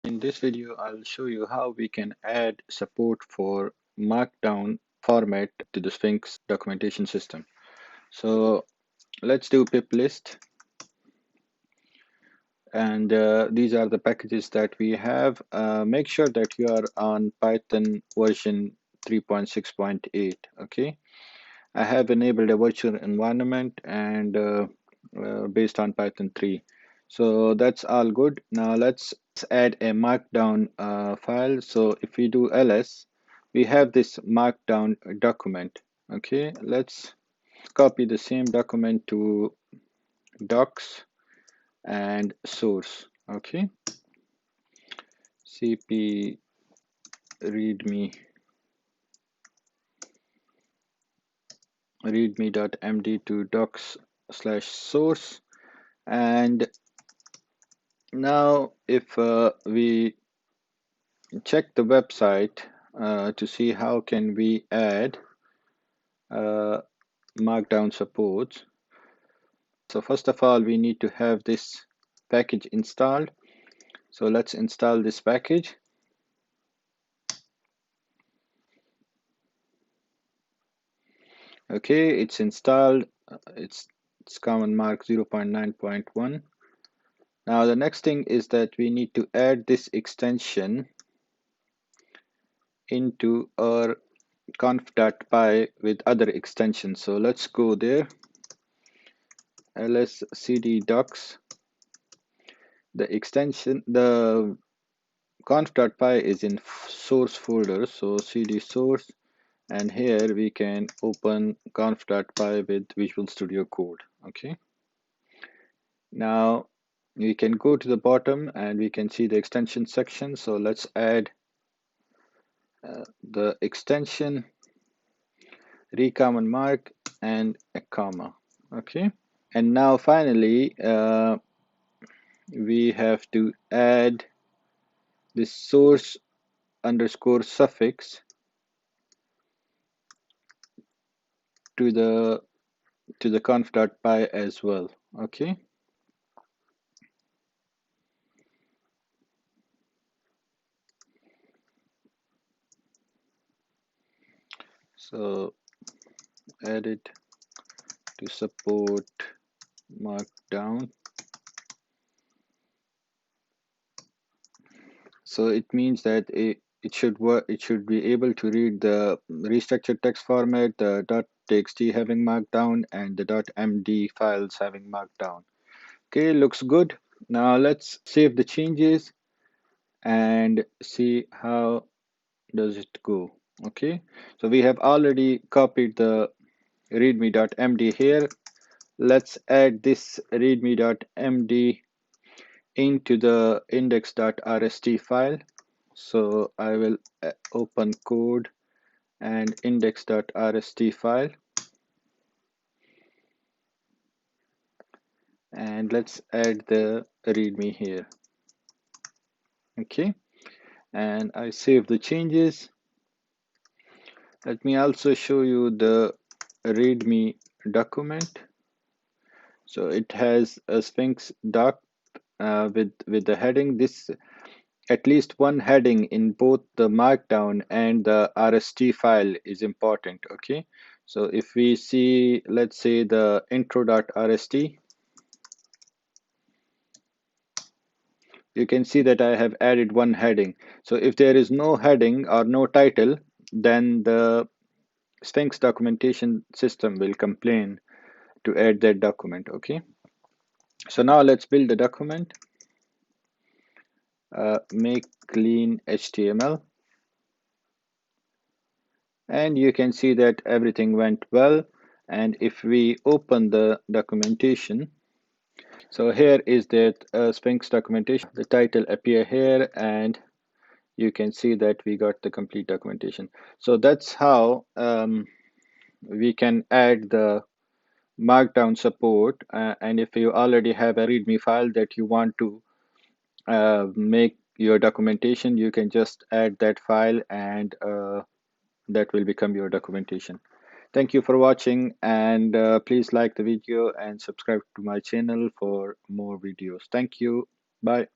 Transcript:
In this video, I'll show you how we can add support for markdown format to the Sphinx documentation system. So let's do pip list, and these are the packages that we have. Make sure that you are on Python version 3.6.8. Okay, I have enabled a virtual environment and based on Python 3. So that's all good. Now let's add a markdown file. So if we do ls, we have this markdown document. Okay, let's copy the same document to docs and source. Okay, cp readme.md to docs/source. And now if we check the website to see how can we add markdown support. So first of all, we need to have this package installed. So let's install this package. Okay, it's installed. It's common mark 0.9.1. Now the next thing is that we need to add this extension into our conf.py with other extensions. So let's go there. ls cd docs. The extension, the conf.py is in source folder, so cd source, and here we can open conf.py with Visual Studio Code. Okay, now we can go to the bottom and we can see the extension section. So let's add the extension, recommon mark, and a comma. Okay, and now finally we have to add this source underscore suffix to the conf.py as well. Okay, so edit to support markdown. So it means that it should work. It should be able to read the restructured text format, the .txt having markdown, and the .md files having markdown. Okay, looks good. Now let's save the changes and see how does it go. Okay, so we have already copied the readme.md here. Let's add this readme.md into the index.rst file. So I will open code and index.rst file, and let's add the readme here. Okay, and I save the changes. Let me also show you the readme document. So it has a Sphinx doc with the heading. This at least one heading in both the markdown and the RST file is important. Okay, so if we see, let's say, the intro.rst, you can see that I have added one heading. So if there is no heading or no title, then the Sphinx documentation system will complain to add that document. Okay, so now let's build the document. Make clean HTML, and you can see that everything went well. And if we open the documentation, so here is that Sphinx documentation. The title appear here, and you can see that we got the complete documentation. So that's how we can add the markdown support. And if you already have a README file that you want to make your documentation, you can just add that file, and that will become your documentation. Thank you for watching, and please like the video and subscribe to my channel for more videos. Thank you. Bye.